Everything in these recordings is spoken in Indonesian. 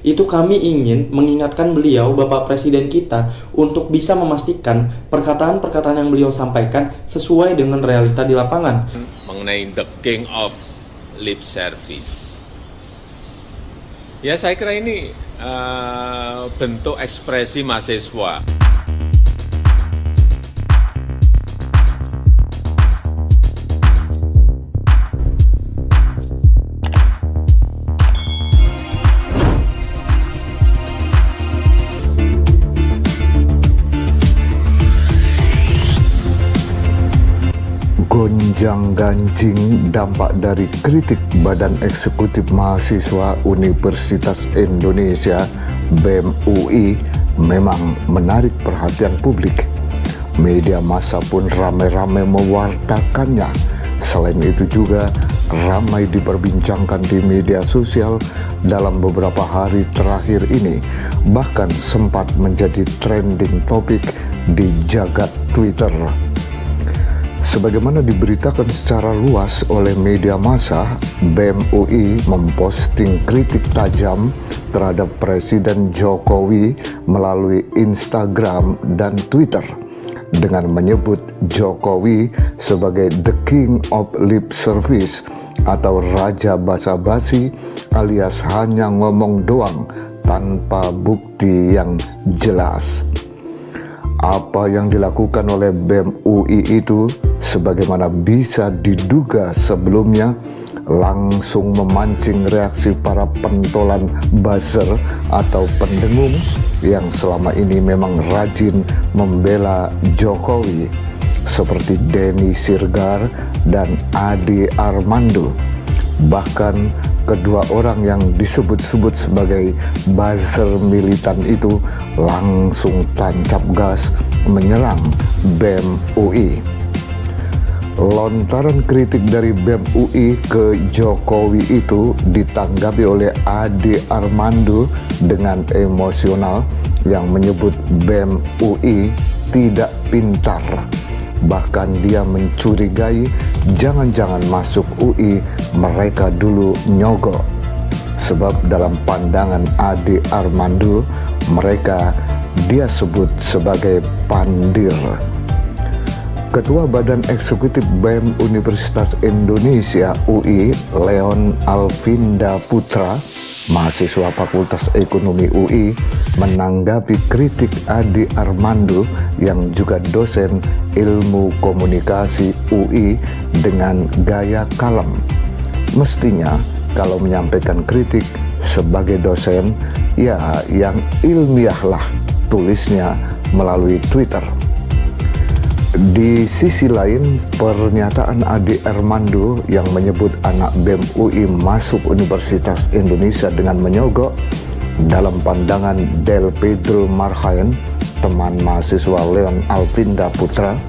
Itu kami ingin mengingatkan beliau, Bapak Presiden kita, untuk bisa memastikan perkataan-perkataan yang beliau sampaikan sesuai dengan realita di lapangan. Mengenai the king of lip service. Ya saya kira ini bentuk ekspresi mahasiswa. Gonjang-ganjing dampak dari kritik Badan Eksekutif Mahasiswa Universitas Indonesia BEM UI memang menarik perhatian publik. Media massa pun ramai-ramai mewartakannya. Selain itu juga ramai diperbincangkan di media sosial dalam beberapa hari terakhir ini. Bahkan sempat menjadi trending topik di jagat Twitter. Sebagaimana diberitakan secara luas oleh media massa, BEM UI memposting kritik tajam terhadap Presiden Jokowi melalui Instagram dan Twitter dengan menyebut Jokowi sebagai the king of lip service atau raja basa-basi alias hanya ngomong doang tanpa bukti yang jelas. Apa yang dilakukan oleh BEM UI itu sebagaimana bisa diduga sebelumnya langsung memancing reaksi para pentolan buzzer atau pendengung yang selama ini memang rajin membela Jokowi seperti Denny Sirgar dan Ade Armando. Bahkan kedua orang yang disebut-sebut sebagai buzzer militan itu langsung tancap gas menyerang BEM UI. Lontaran kritik dari BEM UI ke Jokowi itu ditanggapi oleh Ade Armando dengan emosional yang menyebut BEM UI tidak pintar. Bahkan dia mencurigai jangan-jangan masuk UI mereka dulu nyogok. Sebab dalam pandangan Ade Armando mereka dia sebut sebagai pandir. Ketua Badan Eksekutif BEM Universitas Indonesia UI, Leon Alvinda Putra, mahasiswa Fakultas Ekonomi UI, menanggapi kritik Ade Armando yang juga dosen Ilmu Komunikasi UI dengan gaya kalem. Mestinya kalau menyampaikan kritik sebagai dosen, ya yang ilmiahlah, tulisnya melalui Twitter. Di sisi lain, pernyataan Ade Armando yang menyebut anak BEM UI masuk Universitas Indonesia dengan menyogok, dalam pandangan Del Pedro Marhaen, teman mahasiswa Leon Alvinda Putra,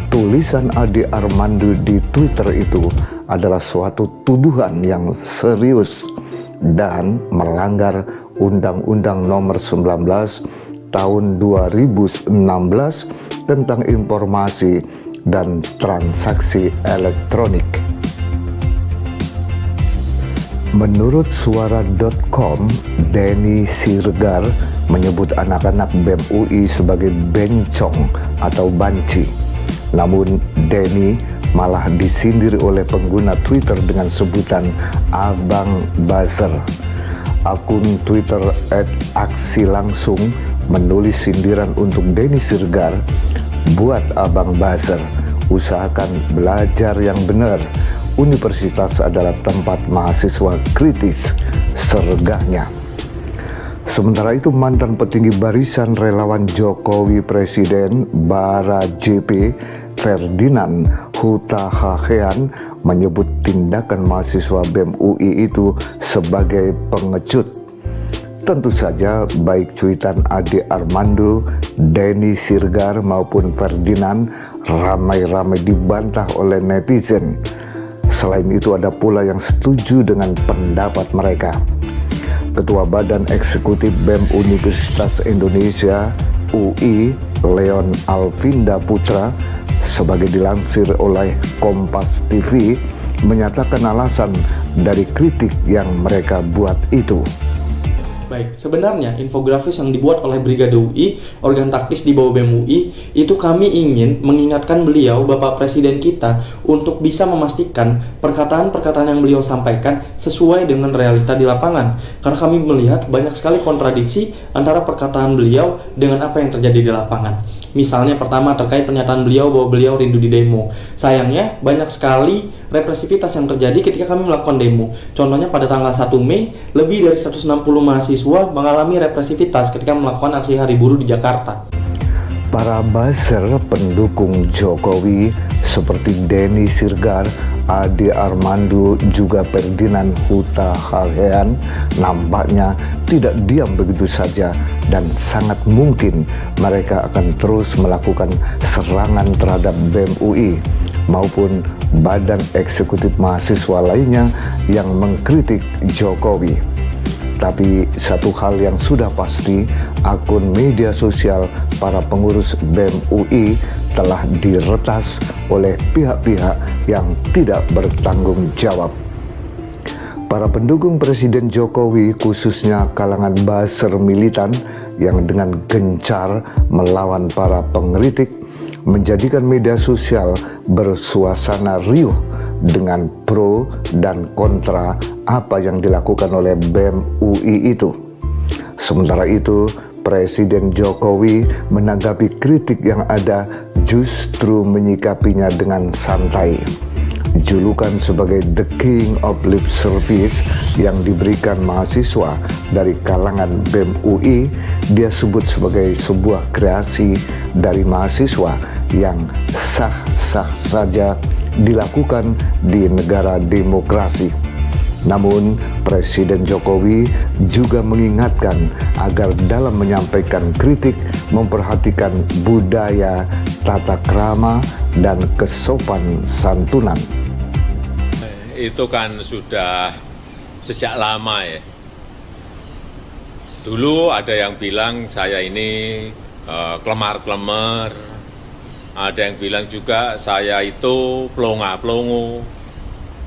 tulisan Ade Armando di Twitter itu adalah suatu tuduhan yang serius dan melanggar Undang-Undang Nomor 19 Tahun 2016 tentang informasi dan transaksi elektronik. Menurut suara.com, Denny Sirgar menyebut anak-anak BEM UI sebagai bencong atau banci. Namun Denny malah disindir oleh pengguna Twitter dengan sebutan Abang Buzzer. Akun Twitter @aksilangsung menulis sindiran untuk Denny Sirgar, buat Abang Buzzer, usahakan belajar yang benar. Universitas adalah tempat mahasiswa kritis, sergahnya. Sementara itu mantan petinggi barisan relawan Jokowi Presiden Bara JP Ferdinand Huta Hayan menyebut tindakan mahasiswa BEM UI itu sebagai pengecut. Tentu saja baik cuitan Ade Armando, Denny Sirgar maupun Ferdinand ramai-ramai dibantah oleh netizen. Selain itu ada pula yang setuju dengan pendapat mereka. Ketua Badan Eksekutif BEM Universitas Indonesia UI, Leon Alvinda Putra, sebagai dilansir oleh Kompas TV, menyatakan alasan dari kritik yang mereka buat itu. Baik, sebenarnya infografis yang dibuat oleh Brigade UI, organ taktis di bawah BEM UI, itu kami ingin mengingatkan beliau, Bapak Presiden kita, untuk bisa memastikan perkataan-perkataan yang beliau sampaikan sesuai dengan realita di lapangan. Karena kami melihat banyak sekali kontradiksi antara perkataan beliau dengan apa yang terjadi di lapangan. Misalnya pertama terkait pernyataan beliau bahwa beliau rindu di demo. Sayangnya banyak sekali represivitas yang terjadi ketika kami melakukan demo. Contohnya pada tanggal 1 Mei, lebih dari 160 mahasiswa mengalami represivitas ketika melakukan aksi hari buruh di Jakarta. Para buzzer pendukung Jokowi seperti Denny Sirgar, Ade Armando, juga Ferdinand Huta Haryan nampaknya tidak diam begitu saja dan sangat mungkin mereka akan terus melakukan serangan terhadap BEM UI maupun badan eksekutif mahasiswa lainnya yang mengkritik Jokowi. Tapi satu hal yang sudah pasti, akun media sosial para pengurus BEM UI telah diretas oleh pihak-pihak yang tidak bertanggung jawab. Para pendukung Presiden Jokowi, khususnya kalangan buzzer militan yang dengan gencar melawan para pengkritik, menjadikan media sosial bersuasana riuh dengan pro dan kontra apa yang dilakukan oleh BEM UI itu. Sementara itu, Presiden Jokowi menanggapi kritik yang ada justru menyikapinya dengan santai. Julukan sebagai The King of Lip Service yang diberikan mahasiswa dari kalangan BEM UI, dia sebut sebagai sebuah kreasi dari mahasiswa yang sah-sah saja dilakukan di negara demokrasi. Namun, Presiden Jokowi juga mengingatkan agar dalam menyampaikan kritik memperhatikan budaya, tata krama, dan kesopan santunan. Itu kan sudah sejak lama ya. Dulu ada yang bilang saya ini kelemar-kelemar, ada yang bilang juga saya itu pelongo-pelongo.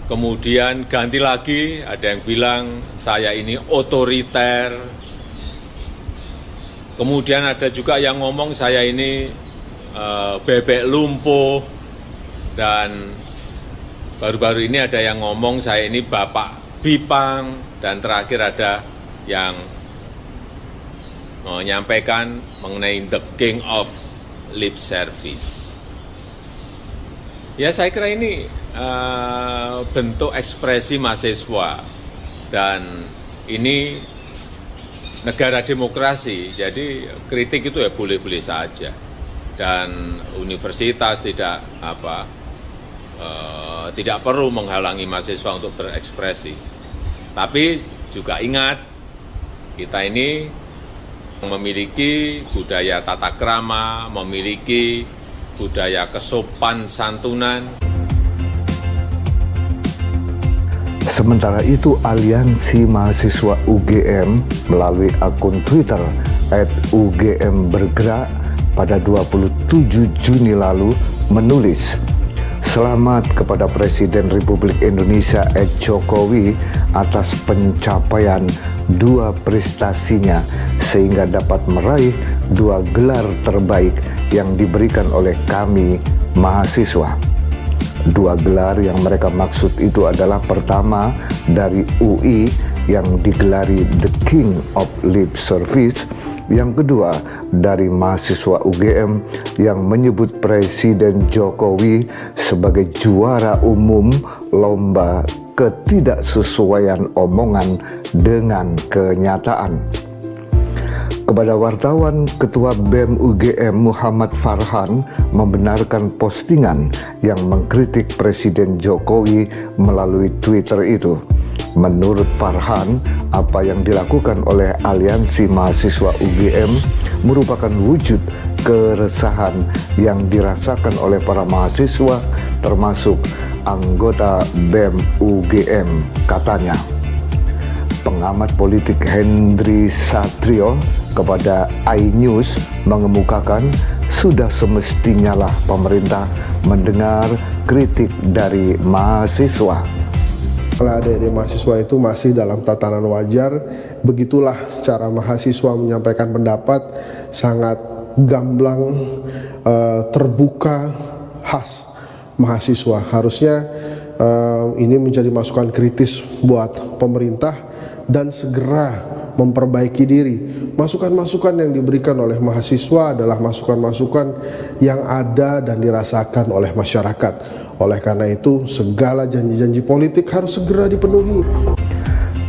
Kemudian ganti lagi, ada yang bilang saya ini otoriter. Kemudian ada juga yang ngomong saya ini bebek lumpuh. Dan baru-baru ini ada yang ngomong saya ini bapak bipang. Dan terakhir ada yang menyampaikan mengenai the king of lip service. Ya saya kira ini bentuk ekspresi mahasiswa dan ini negara demokrasi, jadi kritik itu ya boleh-boleh saja dan universitas tidak perlu menghalangi mahasiswa untuk berekspresi. Tapi juga ingat kita ini memiliki budaya tata krama, memiliki budaya kesopan santunan. Sementara itu, Aliansi Mahasiswa UGM melalui akun Twitter @UGMbergerak pada 27 Juni lalu menulis, "Selamat kepada Presiden Republik Indonesia Jokowi atas pencapaian 2 prestasinya sehingga dapat meraih 2 gelar terbaik yang diberikan oleh kami mahasiswa." 2 gelar yang mereka maksud itu adalah pertama dari UI yang digelari The King of Lip Service, yang kedua dari mahasiswa UGM yang menyebut Presiden Jokowi sebagai juara umum lomba ketidaksesuaian omongan dengan kenyataan. Kepada wartawan, Ketua BEM UGM Muhammad Farhan membenarkan postingan yang mengkritik Presiden Jokowi melalui Twitter itu. Menurut Farhan, apa yang dilakukan oleh Aliansi Mahasiswa UGM merupakan wujud keresahan yang dirasakan oleh para mahasiswa termasuk anggota BEM UGM, katanya. Pengamat politik Hendry Satrio kepada iNews mengemukakan sudah semestinya lah pemerintah mendengar kritik dari mahasiswa. Kalau adik-adik mahasiswa itu masih dalam tatanan wajar, begitulah cara mahasiswa menyampaikan pendapat, sangat gamblang, terbuka, khas mahasiswa. Harusnya ini menjadi masukan kritis buat pemerintah dan segera memperbaiki diri. Masukan-masukan yang diberikan oleh mahasiswa adalah masukan-masukan yang ada dan dirasakan oleh masyarakat. Oleh karena itu, segala janji-janji politik harus segera dipenuhi.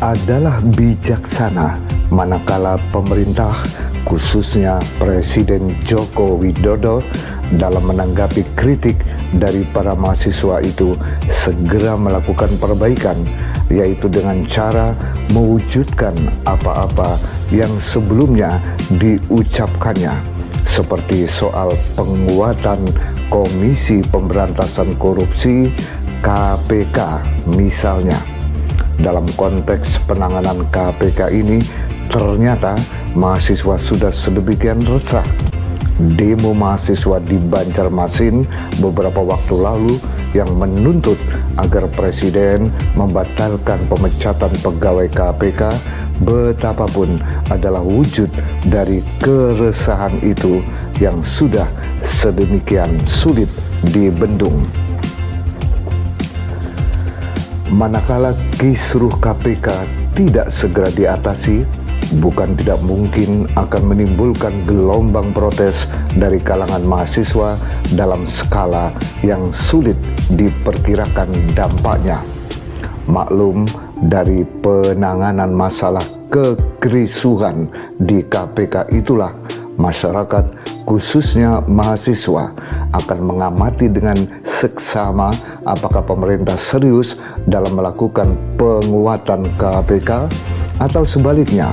Adalah bijaksana manakala pemerintah, khususnya Presiden Joko Widodo, dalam menanggapi kritik dari para mahasiswa itu segera melakukan perbaikan, yaitu dengan cara mewujudkan apa-apa yang sebelumnya diucapkannya, seperti soal penguatan Komisi Pemberantasan Korupsi KPK misalnya. Dalam konteks penanganan KPK ini, ternyata mahasiswa sudah sedemikian resah. Demo mahasiswa di Banjarmasin beberapa waktu lalu yang menuntut agar Presiden membatalkan pemecatan pegawai KPK, betapapun adalah wujud dari keresahan itu yang sudah sedemikian sulit dibendung. Manakala kisruh KPK tidak segera diatasi, bukan tidak mungkin akan menimbulkan gelombang protes dari kalangan mahasiswa dalam skala yang sulit diperkirakan dampaknya. Maklum, dari penanganan masalah kekerisuhan di KPK itulah masyarakat, khususnya mahasiswa, akan mengamati dengan seksama apakah pemerintah serius dalam melakukan penguatan KPK atau sebaliknya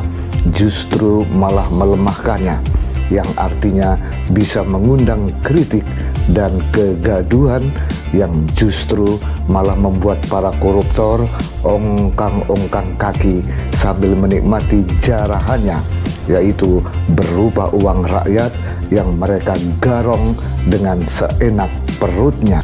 justru malah melemahkannya, yang artinya bisa mengundang kritik dan kegaduhan yang justru malah membuat para koruptor ongkang-ongkang kaki sambil menikmati jarahannya, yaitu berupa uang rakyat yang mereka garong dengan seenak perutnya.